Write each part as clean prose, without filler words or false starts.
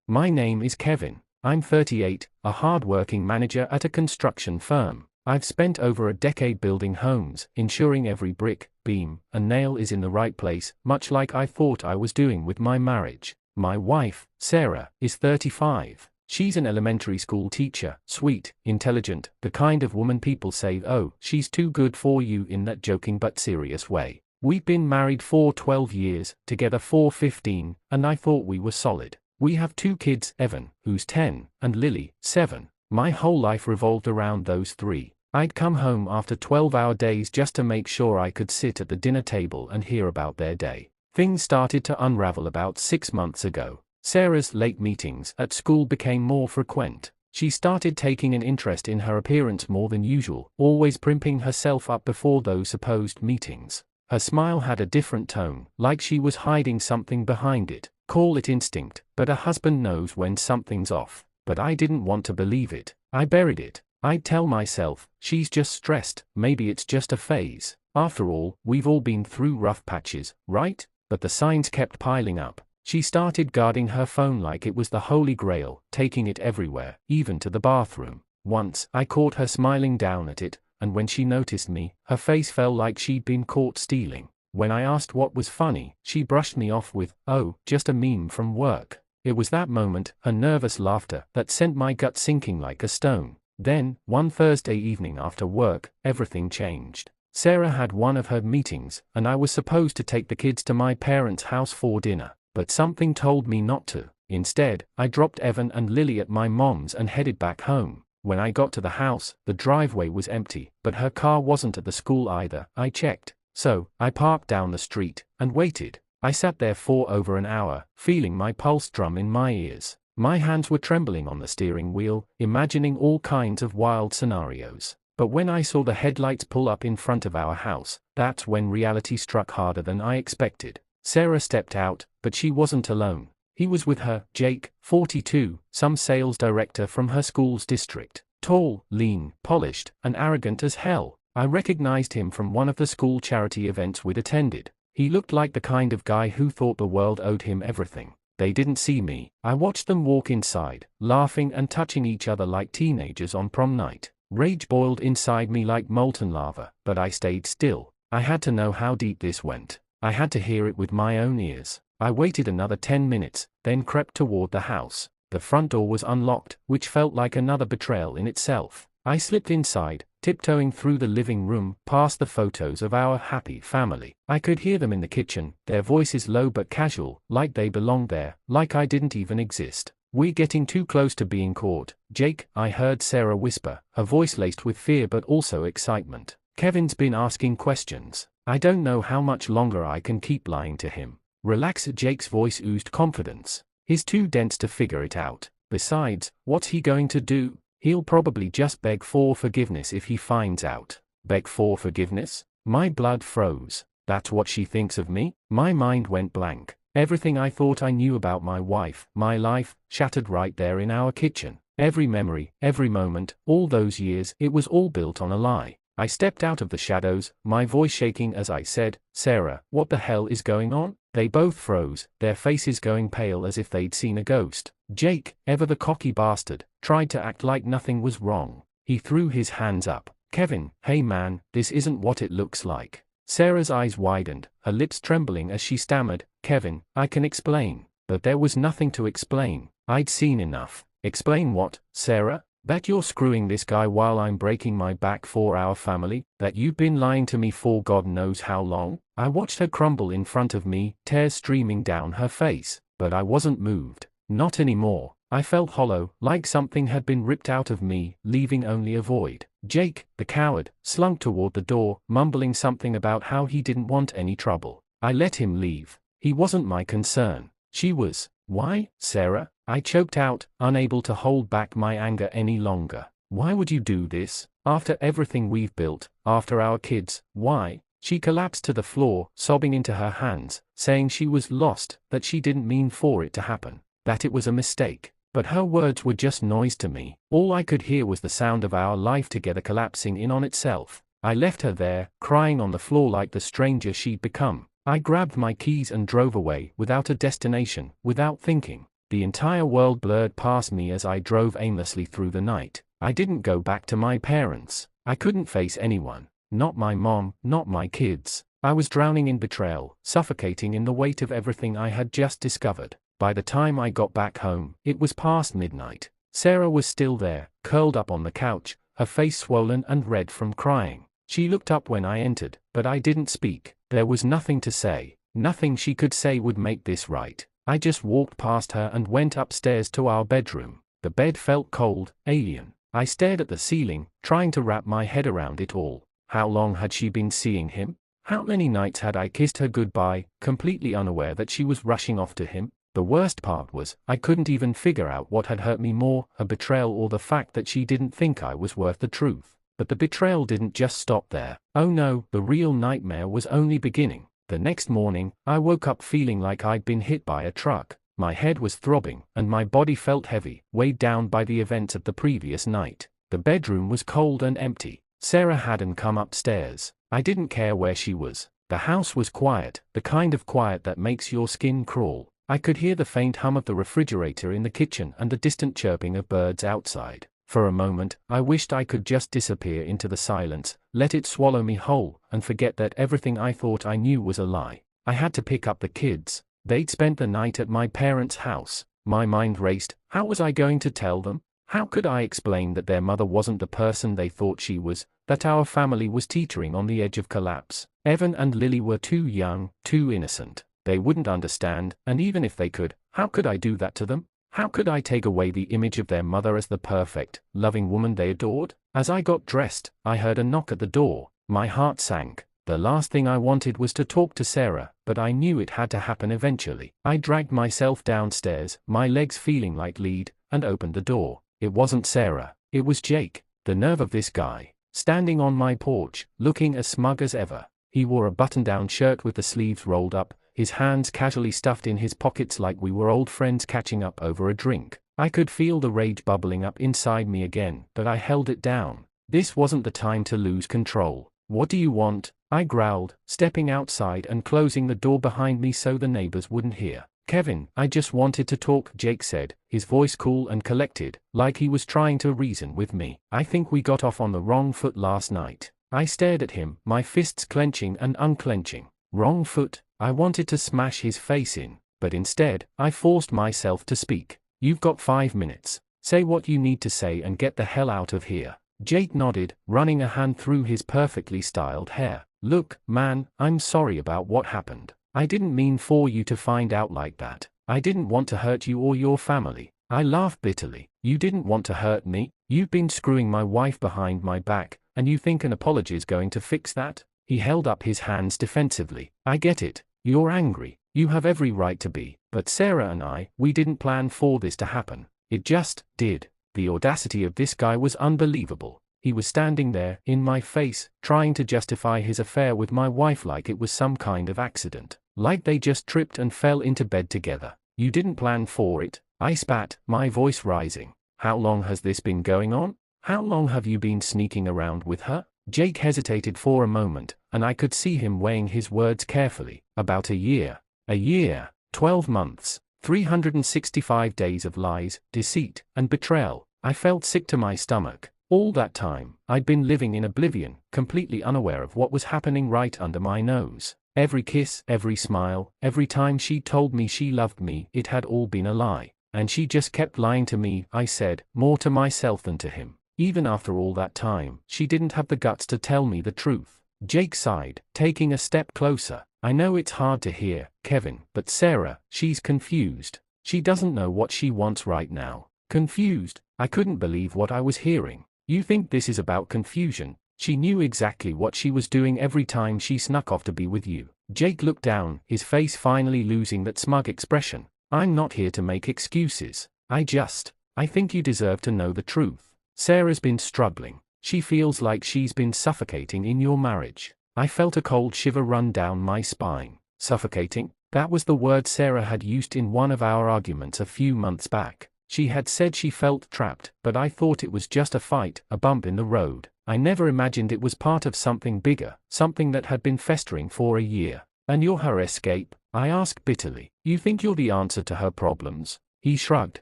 My name is Kevin. I'm 38, a hard-working manager at a construction firm. I've spent over a decade building homes, ensuring every brick, beam, and nail is in the right place, much like I thought I was doing with my marriage. My wife, Sarah, is 35. She's an elementary school teacher, sweet, intelligent, the kind of woman people say, oh, she's too good for you, in that joking but serious way. We've been married for 12 years, together for 15, and I thought we were solid. We have 2 kids, Evan, who's 10, and Lily, 7. My whole life revolved around those 3. I'd come home after 12-hour days just to make sure I could sit at the dinner table and hear about their day. Things started to unravel about 6 months ago. Sarah's late meetings at school became more frequent. She started taking an interest in her appearance more than usual, always primping herself up before those supposed meetings. Her smile had a different tone, like she was hiding something behind it. Call it instinct, but a husband knows when something's off. But I didn't want to believe it. I buried it. I'd tell myself, she's just stressed, maybe it's just a phase. After all, we've all been through rough patches, right? But the signs kept piling up. She started guarding her phone like it was the Holy Grail, taking it everywhere, even to the bathroom. Once, I caught her smiling down at it, and when she noticed me, her face fell like she'd been caught stealing. When I asked what was funny, she brushed me off with, oh, just a meme from work. It was that moment, her nervous laughter, that sent my gut sinking like a stone. Then, one Thursday evening after work, everything changed. Sarah had one of her meetings, and I was supposed to take the kids to my parents' house for dinner. But something told me not to. Instead, I dropped Evan and Lily at my mom's and headed back home. When I got to the house, the driveway was empty, but her car wasn't at the school either. I checked. So, I parked down the street and waited. I sat there for over an hour, feeling my pulse drum in my ears. My hands were trembling on the steering wheel, imagining all kinds of wild scenarios. But when I saw the headlights pull up in front of our house, that's when reality struck harder than I expected. Sarah stepped out, but she wasn't alone. He was with her, Jake, 42, some sales director from her school's district. Tall, lean, polished, and arrogant as hell. I recognized him from one of the school charity events we'd attended. He looked like the kind of guy who thought the world owed him everything. They didn't see me. I watched them walk inside, laughing and touching each other like teenagers on prom night. Rage boiled inside me like molten lava, but I stayed still. I had to know how deep this went. I had to hear it with my own ears. I waited another 10 minutes, then crept toward the house. The front door was unlocked, which felt like another betrayal in itself. I slipped inside, tiptoeing through the living room, past the photos of our happy family. I could hear them in the kitchen, their voices low but casual, like they belonged there, like I didn't even exist. We're getting too close to being caught, Jake, I heard Sarah whisper, her voice laced with fear but also excitement. Kevin's been asking questions. I don't know how much longer I can keep lying to him. Relax, Jake's voice oozed confidence. He's too dense to figure it out. Besides, what's he going to do? He'll probably just beg for forgiveness if he finds out. Beg for forgiveness? My blood froze. That's what she thinks of me? My mind went blank. Everything I thought I knew about my wife, my life, shattered right there in our kitchen. Every memory, every moment, all those years, it was all built on a lie. I stepped out of the shadows, my voice shaking as I said, Sarah, what the hell is going on? They both froze, their faces going pale as if they'd seen a ghost. Jake, ever the cocky bastard, tried to act like nothing was wrong. He threw his hands up. Kevin, hey man, this isn't what it looks like. Sarah's eyes widened, her lips trembling as she stammered, Kevin, I can explain. But there was nothing to explain. I'd seen enough. Explain what, Sarah? That you're screwing this guy while I'm breaking my back for our family? That you've been lying to me for God knows how long? I watched her crumble in front of me, tears streaming down her face. But I wasn't moved. Not anymore. I felt hollow, like something had been ripped out of me, leaving only a void. Jake, the coward, slunk toward the door, mumbling something about how he didn't want any trouble. I let him leave. He wasn't my concern. She was. Why, Sarah? I choked out, unable to hold back my anger any longer. Why would you do this? After everything we've built, after our kids, why? She collapsed to the floor, sobbing into her hands, saying she was lost, that she didn't mean for it to happen, that it was a mistake. But her words were just noise to me. All I could hear was the sound of our life together collapsing in on itself. I left her there, crying on the floor like the stranger she'd become. I grabbed my keys and drove away, without a destination, without thinking. The entire world blurred past me as I drove aimlessly through the night. I didn't go back to my parents. I couldn't face anyone. Not my mom, not my kids. I was drowning in betrayal, suffocating in the weight of everything I had just discovered. By the time I got back home, it was past midnight. Sarah was still there, curled up on the couch, her face swollen and red from crying. She looked up when I entered, but I didn't speak. There was nothing to say. Nothing she could say would make this right. I just walked past her and went upstairs to our bedroom. The bed felt cold, alien. I stared at the ceiling, trying to wrap my head around it all. How long had she been seeing him? How many nights had I kissed her goodbye, completely unaware that she was rushing off to him? The worst part was, I couldn't even figure out what had hurt me more, her betrayal or the fact that she didn't think I was worth the truth. But the betrayal didn't just stop there. Oh no, the real nightmare was only beginning. The next morning, I woke up feeling like I'd been hit by a truck. My head was throbbing, and my body felt heavy, weighed down by the events of the previous night. The bedroom was cold and empty. Sarah hadn't come upstairs. I didn't care where she was. The house was quiet, the kind of quiet that makes your skin crawl. I could hear the faint hum of the refrigerator in the kitchen and the distant chirping of birds outside. For a moment, I wished I could just disappear into the silence, let it swallow me whole, and forget that everything I thought I knew was a lie. I had to pick up the kids. They'd spent the night at my parents' house. My mind raced. How was I going to tell them? How could I explain that their mother wasn't the person they thought she was, that our family was teetering on the edge of collapse? Evan and Lily were too young, too innocent. They wouldn't understand, and even if they could, how could I do that to them? How could I take away the image of their mother as the perfect, loving woman they adored? As I got dressed, I heard a knock at the door. My heart sank. The last thing I wanted was to talk to Sarah, but I knew it had to happen eventually. I dragged myself downstairs, my legs feeling like lead, and opened the door. It wasn't Sarah. It was Jake. The nerve of this guy. Standing on my porch, looking as smug as ever. He wore a button-down shirt with the sleeves rolled up, his hands casually stuffed in his pockets like we were old friends catching up over a drink. I could feel the rage bubbling up inside me again, but I held it down. This wasn't the time to lose control. What do you want? I growled, stepping outside and closing the door behind me so the neighbors wouldn't hear. Kevin, I just wanted to talk, Jake said, his voice cool and collected, like he was trying to reason with me. I think we got off on the wrong foot last night. I stared at him, my fists clenching and unclenching. Wrong foot? I wanted to smash his face in, but instead, I forced myself to speak. You've got 5 minutes. Say what you need to say and get the hell out of here. Jake nodded, running a hand through his perfectly styled hair. Look, man, I'm sorry about what happened. I didn't mean for you to find out like that. I didn't want to hurt you or your family. I laughed bitterly. You didn't want to hurt me. You've been screwing my wife behind my back, and you think an apology's going to fix that? He held up his hands defensively. I get it. You're angry. You have every right to be. But Sarah and we didn't plan for this to happen. It just did. The audacity of this guy was unbelievable. He was standing there, in my face, trying to justify his affair with my wife like it was some kind of accident. Like they just tripped and fell into bed together. You didn't plan for it. I spat, my voice rising. How long has this been going on? How long have you been sneaking around with her? Jake hesitated for a moment, and I could see him weighing his words carefully. About a year. A year. 12 months. 365 days of lies, deceit, and betrayal. I felt sick to my stomach. All that time, I'd been living in oblivion, completely unaware of what was happening right under my nose. Every kiss, every smile, every time she told me she loved me, it had all been a lie. And she just kept lying to me, I said, more to myself than to him. Even after all that time, she didn't have the guts to tell me the truth. Jake sighed, taking a step closer. I know it's hard to hear, Kevin, but Sarah, she's confused. She doesn't know what she wants right now. Confused? I couldn't believe what I was hearing. You think this is about confusion? She knew exactly what she was doing every time she snuck off to be with you. Jake looked down, his face finally losing that smug expression. I'm not here to make excuses. I think you deserve to know the truth. Sarah's been struggling. She feels like she's been suffocating in your marriage. I felt a cold shiver run down my spine. Suffocating? That was the word Sarah had used in one of our arguments a few months back. She had said she felt trapped, but I thought it was just a fight, a bump in the road. I never imagined it was part of something bigger, something that had been festering for a year. And you're her escape? I asked bitterly. You think you're the answer to her problems? He shrugged.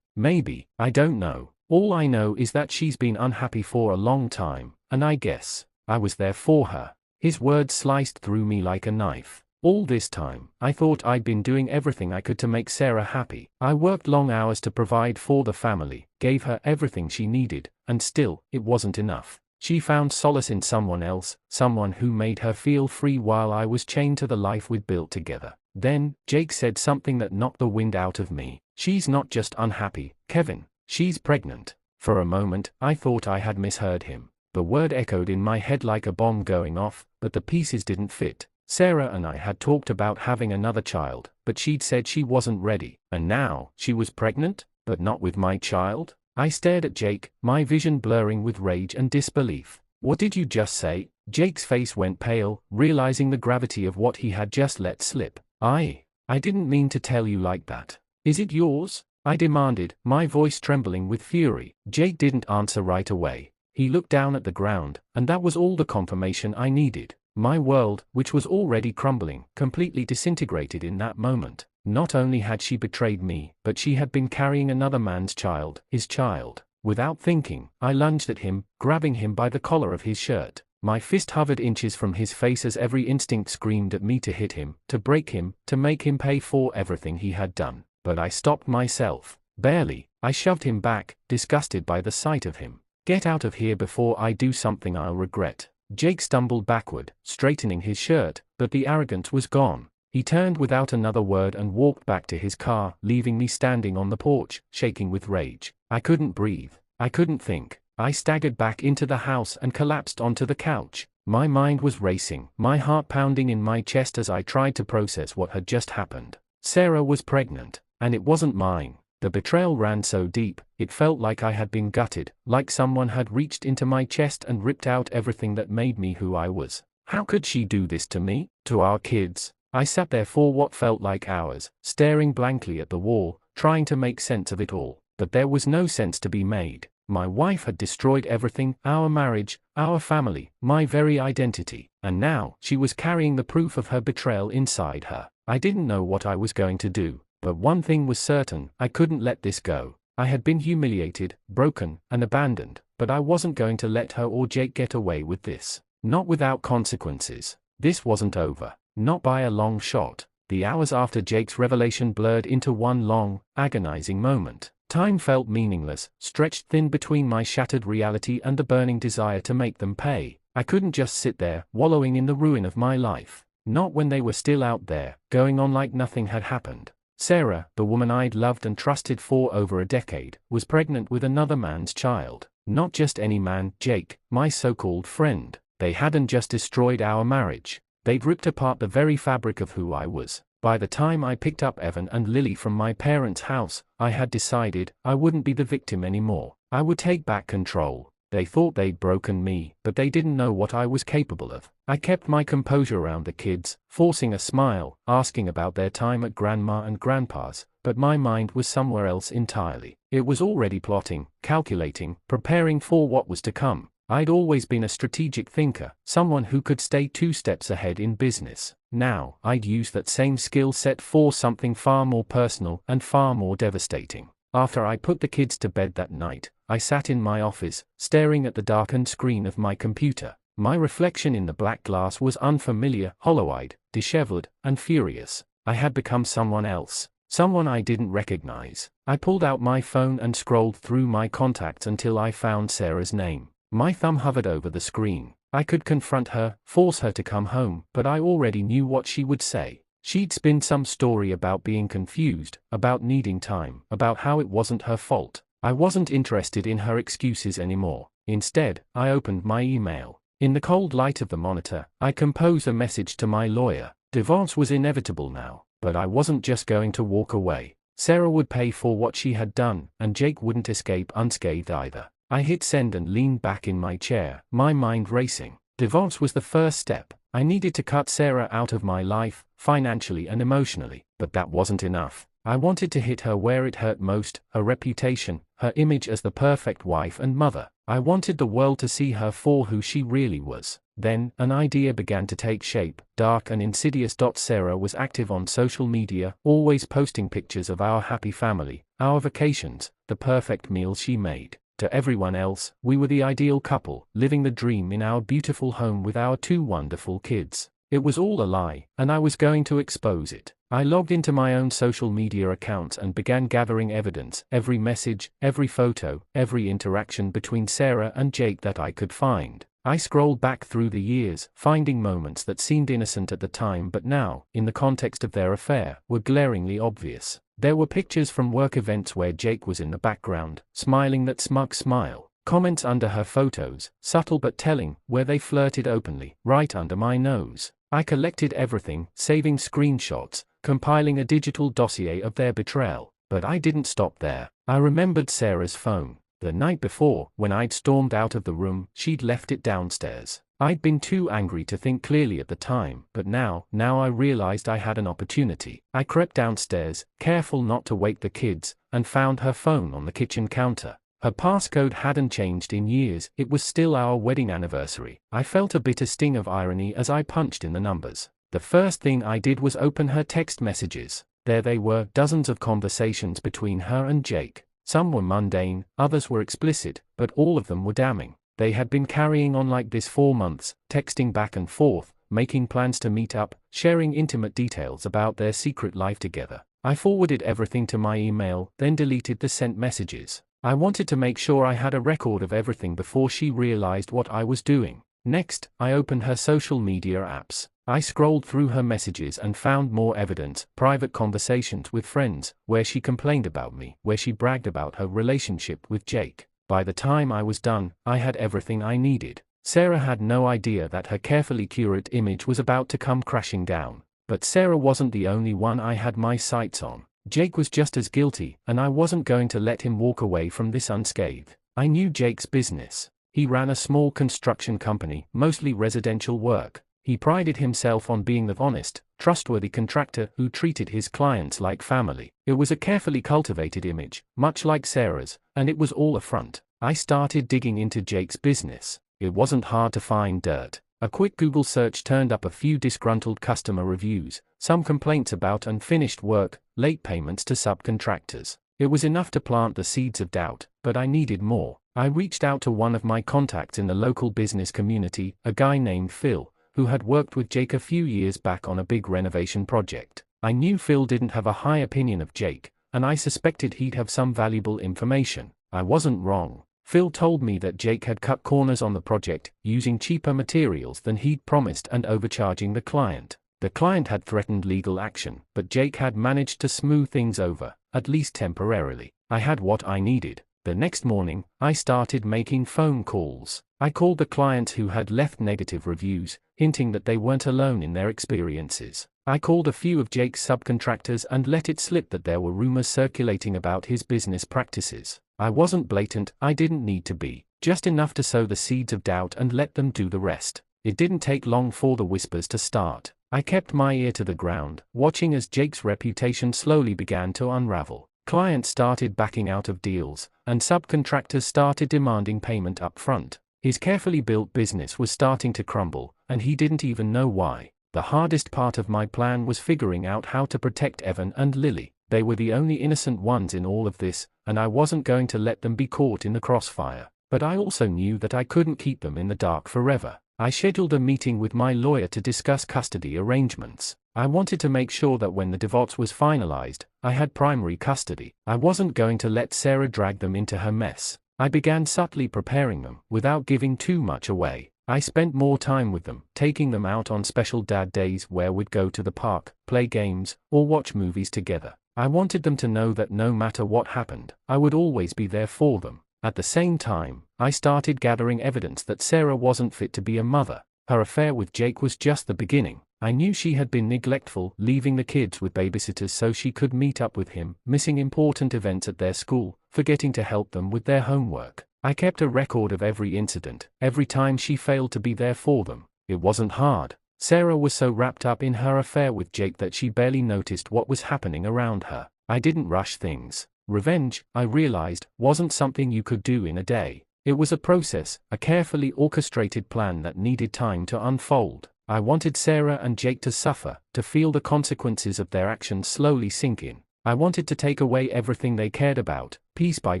Maybe, I don't know. All I know is that she's been unhappy for a long time, and I guess I was there for her. His words sliced through me like a knife. All this time, I thought I'd been doing everything I could to make Sarah happy. I worked long hours to provide for the family, gave her everything she needed, and still, it wasn't enough. She found solace in someone else, someone who made her feel free while I was chained to the life we'd built together. Then, Jake said something that knocked the wind out of me. She's not just unhappy, Kevin, she's pregnant. For a moment, I thought I had misheard him. The word echoed in my head like a bomb going off, but the pieces didn't fit. Sarah and I had talked about having another child, but she'd said she wasn't ready, and now, she was pregnant, but not with my child? I stared at Jake, my vision blurring with rage and disbelief. What did you just say? Jake's face went pale, realizing the gravity of what he had just let slip. I didn't mean to tell you like that. Is it yours? I demanded, my voice trembling with fury. Jake didn't answer right away. He looked down at the ground, and that was all the confirmation I needed. My world, which was already crumbling, completely disintegrated in that moment. Not only had she betrayed me, but she had been carrying another man's child, his child. Without thinking, I lunged at him, grabbing him by the collar of his shirt. My fist hovered inches from his face as every instinct screamed at me to hit him, to break him, to make him pay for everything he had done. But I stopped myself. Barely. I shoved him back, disgusted by the sight of him. Get out of here before I do something I'll regret. Jake stumbled backward, straightening his shirt, but the arrogance was gone. He turned without another word and walked back to his car, leaving me standing on the porch, shaking with rage. I couldn't breathe. I couldn't think. I staggered back into the house and collapsed onto the couch. My mind was racing, my heart pounding in my chest as I tried to process what had just happened. Sarah was pregnant, and it wasn't mine. The betrayal ran so deep, it felt like I had been gutted, like someone had reached into my chest and ripped out everything that made me who I was. How could she do this to me? To our kids? I sat there for what felt like hours, staring blankly at the wall, trying to make sense of it all. But there was no sense to be made. My wife had destroyed everything, our marriage, our family, my very identity, and now, she was carrying the proof of her betrayal inside her. I didn't know what I was going to do. But one thing was certain, I couldn't let this go. I had been humiliated, broken, and abandoned, but I wasn't going to let her or Jake get away with this. Not without consequences. This wasn't over. Not by a long shot. The hours after Jake's revelation blurred into one long, agonizing moment. Time felt meaningless, stretched thin between my shattered reality and the burning desire to make them pay. I couldn't just sit there, wallowing in the ruin of my life. Not when they were still out there, going on like nothing had happened. Sarah, the woman I'd loved and trusted for over a decade, was pregnant with another man's child. Not just any man, Jake, my so-called friend. They hadn't just destroyed our marriage. They'd ripped apart the very fabric of who I was. By the time I picked up Evan and Lily from my parents' house, I had decided I wouldn't be the victim anymore. I would take back control. They thought they'd broken me, but they didn't know what I was capable of. I kept my composure around the kids, forcing a smile, asking about their time at Grandma and Grandpa's, but my mind was somewhere else entirely. It was already plotting, calculating, preparing for what was to come. I'd always been a strategic thinker, someone who could stay 2 steps ahead in business. Now, I'd use that same skill set for something far more personal and far more devastating. After I put the kids to bed that night, I sat in my office, staring at the darkened screen of my computer. My reflection in the black glass was unfamiliar, hollow-eyed, disheveled, and furious. I had become someone else, someone I didn't recognize. I pulled out my phone and scrolled through my contacts until I found Sarah's name. My thumb hovered over the screen. I could confront her, force her to come home, but I already knew what she would say. She'd spin some story about being confused, about needing time, about how it wasn't her fault. I wasn't interested in her excuses anymore. Instead, I opened my email. In the cold light of the monitor, I composed a message to my lawyer. Divorce was inevitable now, but I wasn't just going to walk away. Sarah would pay for what she had done, and Jake wouldn't escape unscathed either. I hit send and leaned back in my chair, my mind racing. Divorce was the first step. I needed to cut Sarah out of my life, financially and emotionally, but that wasn't enough. I wanted to hit her where it hurt most, her reputation, her image as the perfect wife and mother. I wanted the world to see her for who she really was. Then, an idea began to take shape, dark and insidious. Sarah was active on social media, always posting pictures of our happy family, our vacations, the perfect meals she made. To everyone else, we were the ideal couple, living the dream in our beautiful home with our 2 wonderful kids. It was all a lie, and I was going to expose it. I logged into my own social media accounts and began gathering evidence, every message, every photo, every interaction between Sarah and Jake that I could find. I scrolled back through the years, finding moments that seemed innocent at the time but now, in the context of their affair, were glaringly obvious. There were pictures from work events where Jake was in the background, smiling that smug smile. Comments under her photos, subtle but telling, where they flirted openly, right under my nose. I collected everything, saving screenshots, compiling a digital dossier of their betrayal. But I didn't stop there. I remembered Sarah's phone. The night before, when I'd stormed out of the room, she'd left it downstairs. I'd been too angry to think clearly at the time, but now I realized I had an opportunity. I crept downstairs, careful not to wake the kids, and found her phone on the kitchen counter. Her passcode hadn't changed in years, it was still our wedding anniversary. I felt a bitter sting of irony as I punched in the numbers. The first thing I did was open her text messages. There they were, dozens of conversations between her and Jake. Some were mundane, others were explicit, but all of them were damning. They had been carrying on like this for months, texting back and forth, making plans to meet up, sharing intimate details about their secret life together. I forwarded everything to my email, then deleted the sent messages. I wanted to make sure I had a record of everything before she realized what I was doing. Next, I opened her social media apps. I scrolled through her messages and found more evidence, private conversations with friends, where she complained about me, where she bragged about her relationship with Jake. By the time I was done, I had everything I needed. Sarah had no idea that her carefully curated image was about to come crashing down. But Sarah wasn't the only one I had my sights on. Jake was just as guilty, and I wasn't going to let him walk away from this unscathed. I knew Jake's business. He ran a small construction company, mostly residential work. He prided himself on being the honest, trustworthy contractor who treated his clients like family. It was a carefully cultivated image, much like Sarah's, and it was all a front. I started digging into Jake's business. It wasn't hard to find dirt. A quick Google search turned up a few disgruntled customer reviews, some complaints about unfinished work, late payments to subcontractors. It was enough to plant the seeds of doubt, but I needed more. I reached out to one of my contacts in the local business community, a guy named Phil, who had worked with Jake a few years back on a big renovation project. I knew Phil didn't have a high opinion of Jake, and I suspected he'd have some valuable information. I wasn't wrong. Phil told me that Jake had cut corners on the project, using cheaper materials than he'd promised and overcharging the client. The client had threatened legal action, but Jake had managed to smooth things over, at least temporarily. I had what I needed. The next morning, I started making phone calls. I called the clients who had left negative reviews, hinting that they weren't alone in their experiences. I called a few of Jake's subcontractors and let it slip that there were rumors circulating about his business practices. I wasn't blatant, I didn't need to be, just enough to sow the seeds of doubt and let them do the rest. It didn't take long for the whispers to start. I kept my ear to the ground, watching as Jake's reputation slowly began to unravel. Clients started backing out of deals, and subcontractors started demanding payment up front. His carefully built business was starting to crumble, and he didn't even know why. The hardest part of my plan was figuring out how to protect Evan and Lily. They were the only innocent ones in all of this, and I wasn't going to let them be caught in the crossfire. But I also knew that I couldn't keep them in the dark forever. I scheduled a meeting with my lawyer to discuss custody arrangements. I wanted to make sure that when the divorce was finalized, I had primary custody. I wasn't going to let Sarah drag them into her mess. I began subtly preparing them, without giving too much away. I spent more time with them, taking them out on special dad days where we'd go to the park, play games, or watch movies together. I wanted them to know that no matter what happened, I would always be there for them. At the same time, I started gathering evidence that Sarah wasn't fit to be a mother. Her affair with Jake was just the beginning. I knew she had been neglectful, leaving the kids with babysitters so she could meet up with him, missing important events at their school, forgetting to help them with their homework. I kept a record of every incident, every time she failed to be there for them. It wasn't hard. Sarah was so wrapped up in her affair with Jake that she barely noticed what was happening around her. I didn't rush things. Revenge, I realized, wasn't something you could do in a day. It was a process, a carefully orchestrated plan that needed time to unfold. I wanted Sarah and Jake to suffer, to feel the consequences of their actions slowly sink in. I wanted to take away everything they cared about, piece by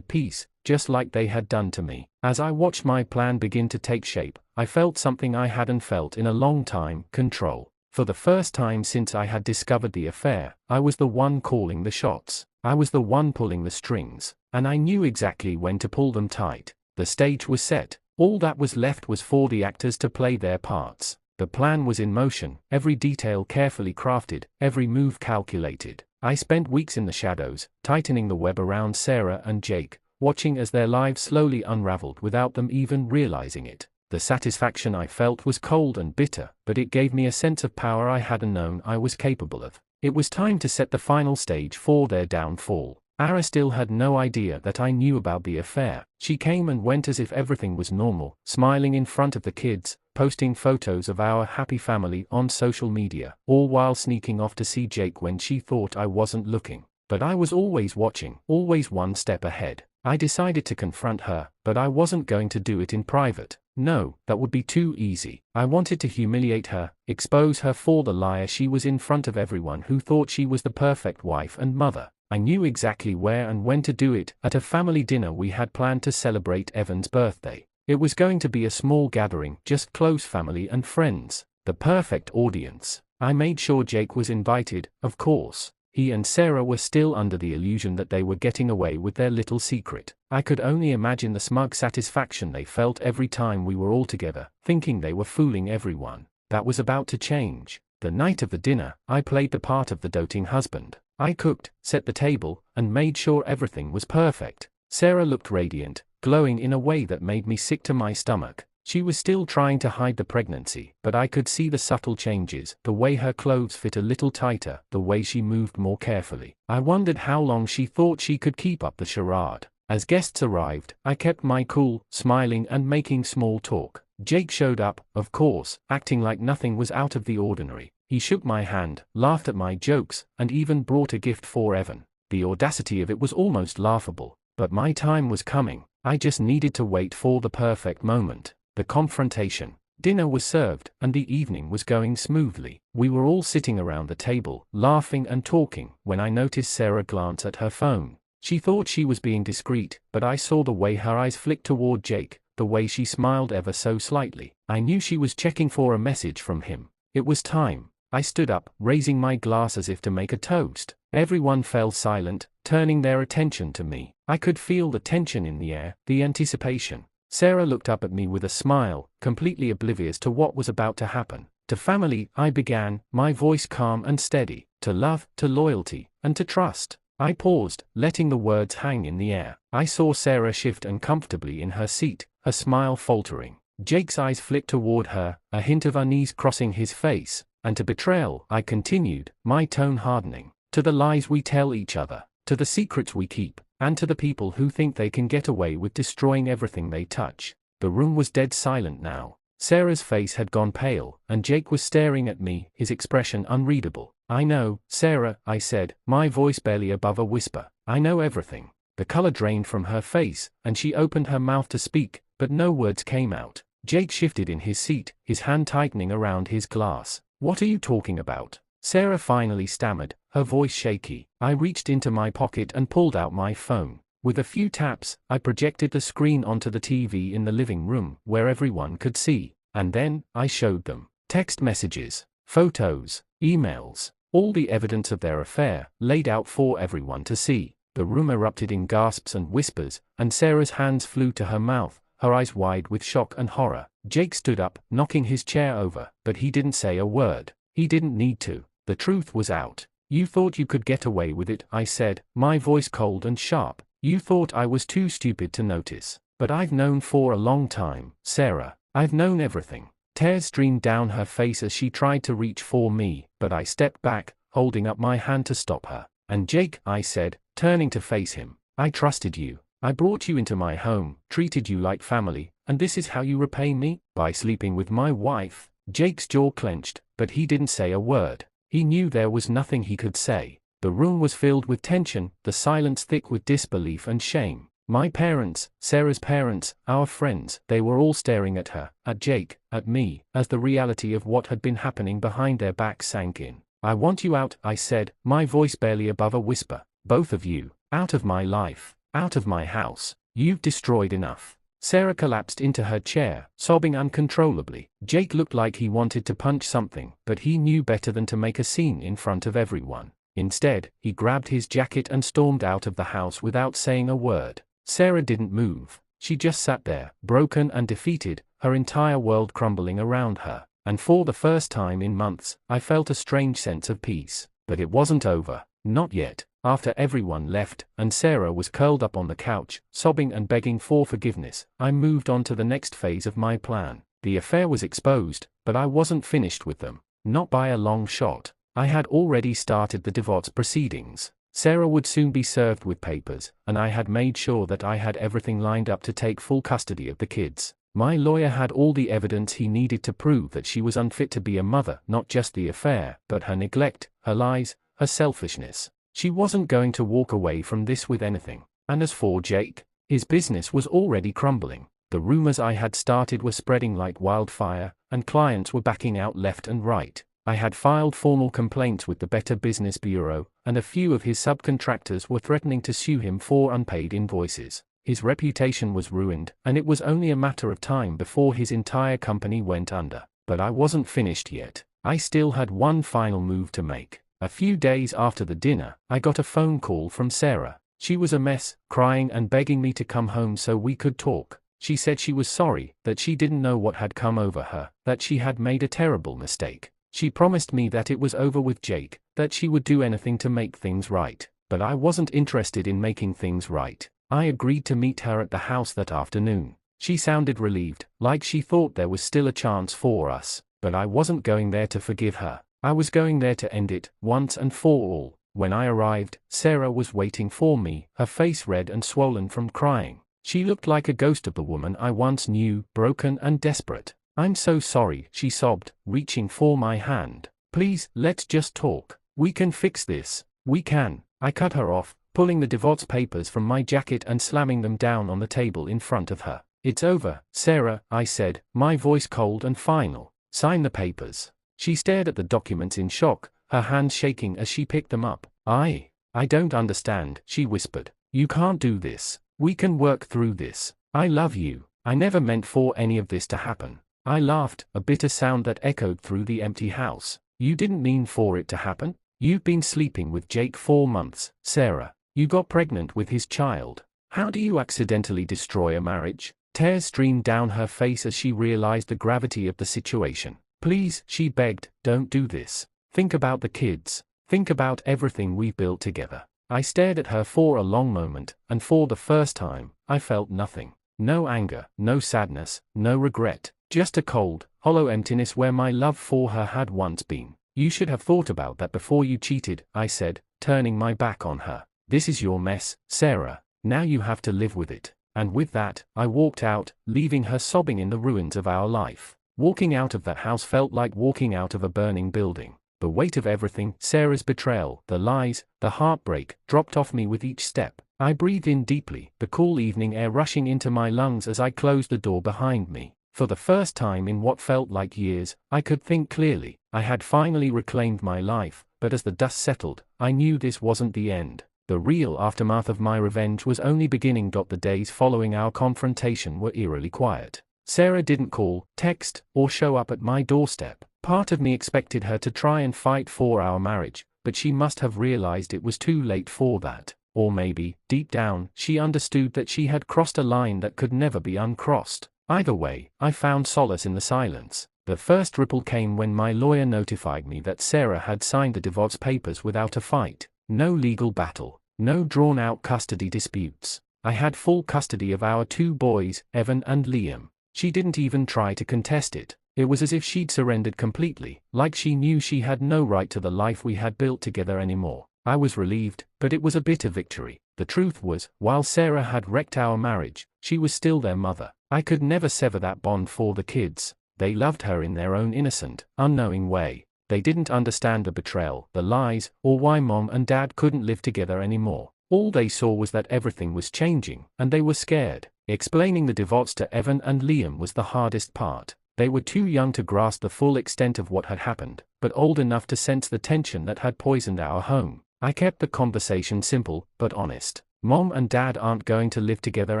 piece, just like they had done to me. As I watched my plan begin to take shape, I felt something I hadn't felt in a long time: control. For the first time since I had discovered the affair, I was the one calling the shots. I was the one pulling the strings, and I knew exactly when to pull them tight. The stage was set. All that was left was for the actors to play their parts. The plan was in motion, every detail carefully crafted, every move calculated. I spent weeks in the shadows, tightening the web around Sarah and Jake, watching as their lives slowly unraveled without them even realizing it. The satisfaction I felt was cold and bitter, but it gave me a sense of power I hadn't known I was capable of. It was time to set the final stage for their downfall. Ara still had no idea that I knew about the affair. She came and went as if everything was normal, smiling in front of the kids, posting photos of our happy family on social media, all while sneaking off to see Jake when she thought I wasn't looking. But I was always watching, always one step ahead. I decided to confront her, but I wasn't going to do it in private. No, that would be too easy. I wanted to humiliate her, expose her for the liar she was in front of everyone who thought she was the perfect wife and mother. I knew exactly where and when to do it. At a family dinner we had planned to celebrate Evan's birthday. It was going to be a small gathering, just close family and friends. The perfect audience. I made sure Jake was invited, of course. He and Sarah were still under the illusion that they were getting away with their little secret. I could only imagine the smug satisfaction they felt every time we were all together, thinking they were fooling everyone. That was about to change. The night of the dinner, I played the part of the doting husband. I cooked, set the table, and made sure everything was perfect. Sarah looked radiant, glowing in a way that made me sick to my stomach. She was still trying to hide the pregnancy, but I could see the subtle changes, the way her clothes fit a little tighter, the way she moved more carefully. I wondered how long she thought she could keep up the charade. As guests arrived, I kept my cool, smiling and making small talk. Jake showed up, of course, acting like nothing was out of the ordinary. He shook my hand, laughed at my jokes, and even brought a gift for Evan. The audacity of it was almost laughable. But my time was coming. I just needed to wait for the perfect moment. The confrontation. Dinner was served, and the evening was going smoothly. We were all sitting around the table, laughing and talking, when I noticed Sarah glance at her phone. She thought she was being discreet, but I saw the way her eyes flicked toward Jake, the way she smiled ever so slightly. I knew she was checking for a message from him. It was time. I stood up, raising my glass as if to make a toast. Everyone fell silent, turning their attention to me. I could feel the tension in the air, the anticipation. Sarah looked up at me with a smile, completely oblivious to what was about to happen. To family, I began, my voice calm and steady. To love, to loyalty, and to trust. I paused, letting the words hang in the air. I saw Sarah shift uncomfortably in her seat, her smile faltering. Jake's eyes flicked toward her, a hint of unease crossing his face. And to betrayal, I continued, my tone hardening. To the lies we tell each other, to the secrets we keep, and to the people who think they can get away with destroying everything they touch. The room was dead silent now. Sarah's face had gone pale, and Jake was staring at me, his expression unreadable. I know, Sarah, I said, my voice barely above a whisper. I know everything. The color drained from her face, and she opened her mouth to speak, but no words came out. Jake shifted in his seat, his hand tightening around his glass. What are you talking about? Sarah finally stammered, her voice shaky. I reached into my pocket and pulled out my phone. With a few taps, I projected the screen onto the TV in the living room, where everyone could see. And then, I showed them. Text messages, photos, emails, all the evidence of their affair, laid out for everyone to see. The room erupted in gasps and whispers, and Sarah's hands flew to her mouth, her eyes wide with shock and horror. Jake stood up, knocking his chair over, but he didn't say a word. He didn't need to. The truth was out. You thought you could get away with it, I said, my voice cold and sharp. You thought I was too stupid to notice. But I've known for a long time, Sarah. I've known everything. Tears streamed down her face as she tried to reach for me, but I stepped back, holding up my hand to stop her. And Jake, I said, turning to face him, I trusted you. I brought you into my home, treated you like family, and this is how you repay me? By sleeping with my wife. Jake's jaw clenched, but he didn't say a word. He knew there was nothing he could say. The room was filled with tension, the silence thick with disbelief and shame. My parents, Sarah's parents, our friends, they were all staring at her, at Jake, at me, as the reality of what had been happening behind their backs sank in. I want you out, I said, my voice barely above a whisper. Both of you, out of my life, out of my house. You've destroyed enough. Sarah collapsed into her chair, sobbing uncontrollably. Jake looked like he wanted to punch something, but he knew better than to make a scene in front of everyone. Instead, he grabbed his jacket and stormed out of the house without saying a word. Sarah didn't move. She just sat there, broken and defeated, her entire world crumbling around her. And for the first time in months, I felt a strange sense of peace. But it wasn't over. Not yet. After everyone left, and Sarah was curled up on the couch, sobbing and begging for forgiveness, I moved on to the next phase of my plan. The affair was exposed, but I wasn't finished with them. Not by a long shot. I had already started the divorce proceedings. Sarah would soon be served with papers, and I had made sure that I had everything lined up to take full custody of the kids. My lawyer had all the evidence he needed to prove that she was unfit to be a mother, not just the affair, but her neglect, her lies, her selfishness. She wasn't going to walk away from this with anything. And as for Jake, his business was already crumbling. The rumors I had started were spreading like wildfire, and clients were backing out left and right. I had filed formal complaints with the Better Business Bureau, and a few of his subcontractors were threatening to sue him for unpaid invoices. His reputation was ruined, and it was only a matter of time before his entire company went under. But I wasn't finished yet. I still had one final move to make. A few days after the dinner, I got a phone call from Sarah. She was a mess, crying and begging me to come home so we could talk. She said she was sorry, that she didn't know what had come over her, that she had made a terrible mistake. She promised me that it was over with Jake, that she would do anything to make things right. But I wasn't interested in making things right. I agreed to meet her at the house that afternoon. She sounded relieved, like she thought there was still a chance for us. But I wasn't going there to forgive her. I was going there to end it, once and for all. When I arrived, Sarah was waiting for me, her face red and swollen from crying. She looked like a ghost of the woman I once knew, broken and desperate. I'm so sorry, she sobbed, reaching for my hand. Please, let's just talk. We can fix this. We can. I cut her off, pulling the divorce papers from my jacket and slamming them down on the table in front of her. It's over, Sarah, I said, my voice cold and final. Sign the papers. She stared at the documents in shock, her hands shaking as she picked them up. I don't understand, she whispered. You can't do this. We can work through this. I love you. I never meant for any of this to happen. I laughed, a bitter sound that echoed through the empty house. You didn't mean for it to happen? You've been sleeping with Jake 4 months, Sarah. You got pregnant with his child. How do you accidentally destroy a marriage? Tears streamed down her face as she realized the gravity of the situation. Please, she begged, don't do this. Think about the kids. Think about everything we've built together. I stared at her for a long moment, and for the first time, I felt nothing. No anger, no sadness, no regret. Just a cold, hollow emptiness where my love for her had once been. You should have thought about that before you cheated, I said, turning my back on her. This is your mess, Sarah. Now you have to live with it. And with that, I walked out, leaving her sobbing in the ruins of our life. Walking out of that house felt like walking out of a burning building. The weight of everything, Sarah's betrayal, the lies, the heartbreak, dropped off me with each step. I breathed in deeply, the cool evening air rushing into my lungs as I closed the door behind me. For the first time in what felt like years, I could think clearly. I had finally reclaimed my life, but as the dust settled, I knew this wasn't the end. The real aftermath of my revenge was only beginning. The days following our confrontation were eerily quiet. Sarah didn't call, text, or show up at my doorstep. Part of me expected her to try and fight for our marriage, but she must have realized it was too late for that. Or maybe, deep down, she understood that she had crossed a line that could never be uncrossed. Either way, I found solace in the silence. The first ripple came when my lawyer notified me that Sarah had signed the divorce papers without a fight. No legal battle, no drawn-out custody disputes. I had full custody of our 2 boys, Evan and Liam. She didn't even try to contest it. It was as if she'd surrendered completely, like she knew she had no right to the life we had built together anymore. I was relieved, but it was a bitter victory. The truth was, while Sarah had wrecked our marriage, she was still their mother. I could never sever that bond for the kids. They loved her in their own innocent, unknowing way. They didn't understand the betrayal, the lies, or why Mom and Dad couldn't live together anymore. All they saw was that everything was changing, and they were scared. Explaining the divorce to Evan and Liam was the hardest part. They were too young to grasp the full extent of what had happened, but old enough to sense the tension that had poisoned our home. I kept the conversation simple, but honest. Mom and Dad aren't going to live together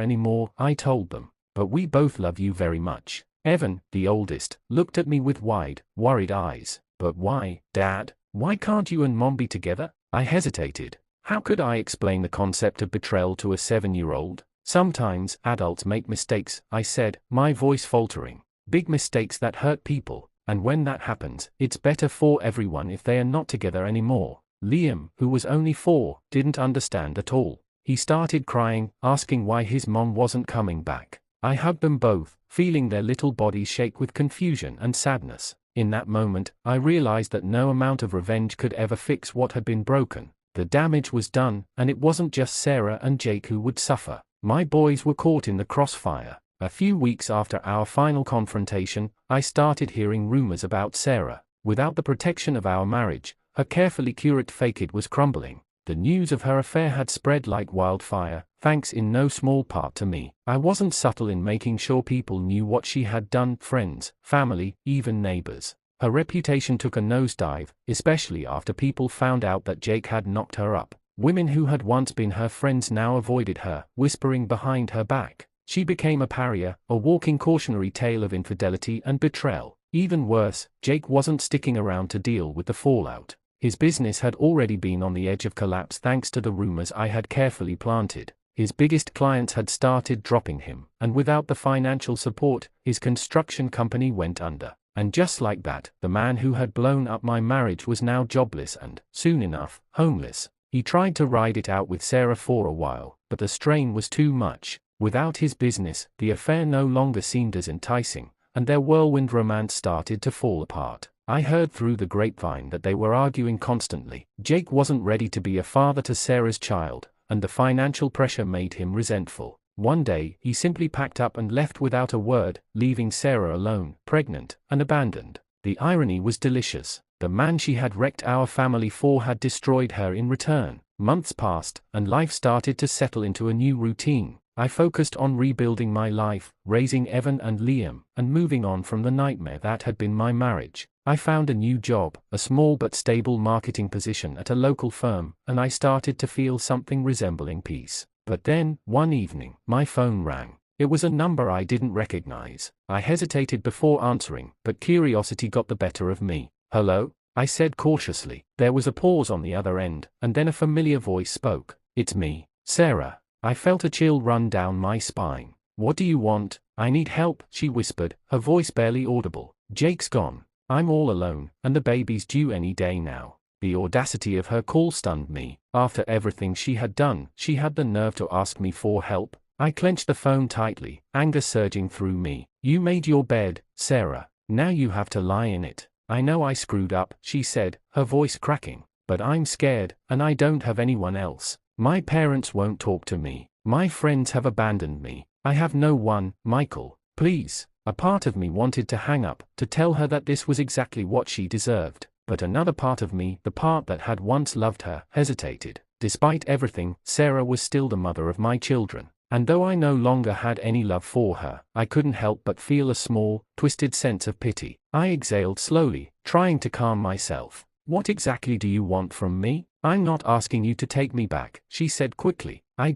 anymore, I told them. But we both love you very much. Evan, the oldest, looked at me with wide, worried eyes. But why, Dad? Why can't you and Mom be together? I hesitated. How could I explain the concept of betrayal to a 7-year-old? Sometimes adults make mistakes, I said, my voice faltering. Big mistakes that hurt people, and when that happens, it's better for everyone if they are not together anymore. Liam, who was only 4, didn't understand at all. He started crying, asking why his mom wasn't coming back. I hugged them both, feeling their little bodies shake with confusion and sadness. In that moment, I realized that no amount of revenge could ever fix what had been broken. The damage was done, and it wasn't just Sarah and Jake who would suffer. My boys were caught in the crossfire. A few weeks after our final confrontation, I started hearing rumors about Sarah. Without the protection of our marriage, her carefully curated facade was crumbling. The news of her affair had spread like wildfire, thanks in no small part to me. I wasn't subtle in making sure people knew what she had done, friends, family, even neighbors. Her reputation took a nosedive, especially after people found out that Jake had knocked her up. Women who had once been her friends now avoided her, whispering behind her back. She became a pariah, a walking cautionary tale of infidelity and betrayal. Even worse, Jake wasn't sticking around to deal with the fallout. His business had already been on the edge of collapse thanks to the rumors I had carefully planted. His biggest clients had started dropping him, and without the financial support, his construction company went under. And just like that, the man who had blown up my marriage was now jobless and, soon enough, homeless. He tried to ride it out with Sarah for a while, but the strain was too much. Without his business, the affair no longer seemed as enticing, and their whirlwind romance started to fall apart. I heard through the grapevine that they were arguing constantly. Jake wasn't ready to be a father to Sarah's child, and the financial pressure made him resentful. One day, he simply packed up and left without a word, leaving Sarah alone, pregnant, and abandoned. The irony was delicious. The man she had wrecked our family for had destroyed her in return. Months passed, and life started to settle into a new routine. I focused on rebuilding my life, raising Evan and Liam, and moving on from the nightmare that had been my marriage. I found a new job, a small but stable marketing position at a local firm, and I started to feel something resembling peace. But then, one evening, my phone rang. It was a number I didn't recognize. I hesitated before answering, but curiosity got the better of me. "Hello?" I said cautiously. There was a pause on the other end, and then a familiar voice spoke. "It's me, Sarah." I felt a chill run down my spine. "What do you want?" "I need help," she whispered, her voice barely audible. "Jake's gone. I'm all alone, and the baby's due any day now." The audacity of her call stunned me. After everything she had done, she had the nerve to ask me for help. I clenched the phone tightly, anger surging through me. "You made your bed, Sarah. Now you have to lie in it." "I know I screwed up," she said, her voice cracking. "But I'm scared, and I don't have anyone else. My parents won't talk to me. My friends have abandoned me. I have no one, Michael. Please." A part of me wanted to hang up, to tell her that this was exactly what she deserved. But another part of me, the part that had once loved her, hesitated. Despite everything, Sarah was still the mother of my children. And though I no longer had any love for her, I couldn't help but feel a small, twisted sense of pity. I exhaled slowly, trying to calm myself. "What exactly do you want from me?" "I'm not asking you to take me back," she said quickly. I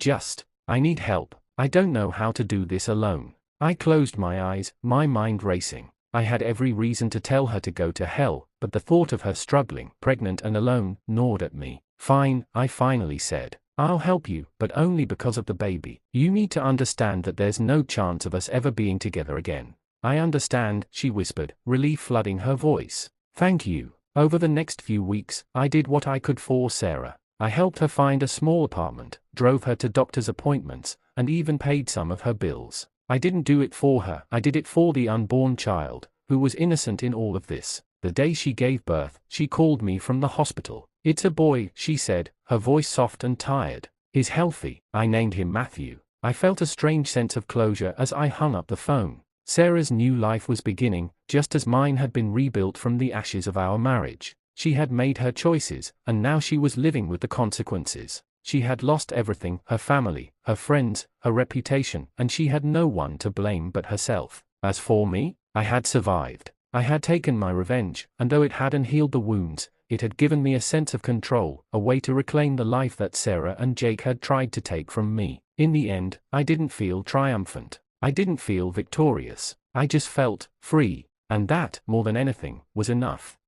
need help. I don't know how to do this alone." I closed my eyes, my mind racing. I had every reason to tell her to go to hell, but the thought of her struggling, pregnant and alone, gnawed at me. "Fine," I finally said. "I'll help you, but only because of the baby. You need to understand that there's no chance of us ever being together again." "I understand," she whispered, relief flooding her voice. "Thank you." Over the next few weeks, I did what I could for Sarah. I helped her find a small apartment, drove her to doctor's appointments, and even paid some of her bills. I didn't do it for her, I did it for the unborn child, who was innocent in all of this. The day she gave birth, she called me from the hospital. "It's a boy," she said, her voice soft and tired. "He's healthy." I named him Matthew. I felt a strange sense of closure as I hung up the phone. Sarah's new life was beginning, just as mine had been rebuilt from the ashes of our marriage. She had made her choices, and now she was living with the consequences. She had lost everything, her family, her friends, her reputation, and she had no one to blame but herself. As for me, I had survived. I had taken my revenge, and though it hadn't healed the wounds, it had given me a sense of control, a way to reclaim the life that Sarah and Jake had tried to take from me. In the end, I didn't feel triumphant. I didn't feel victorious. I just felt free, and that, more than anything, was enough.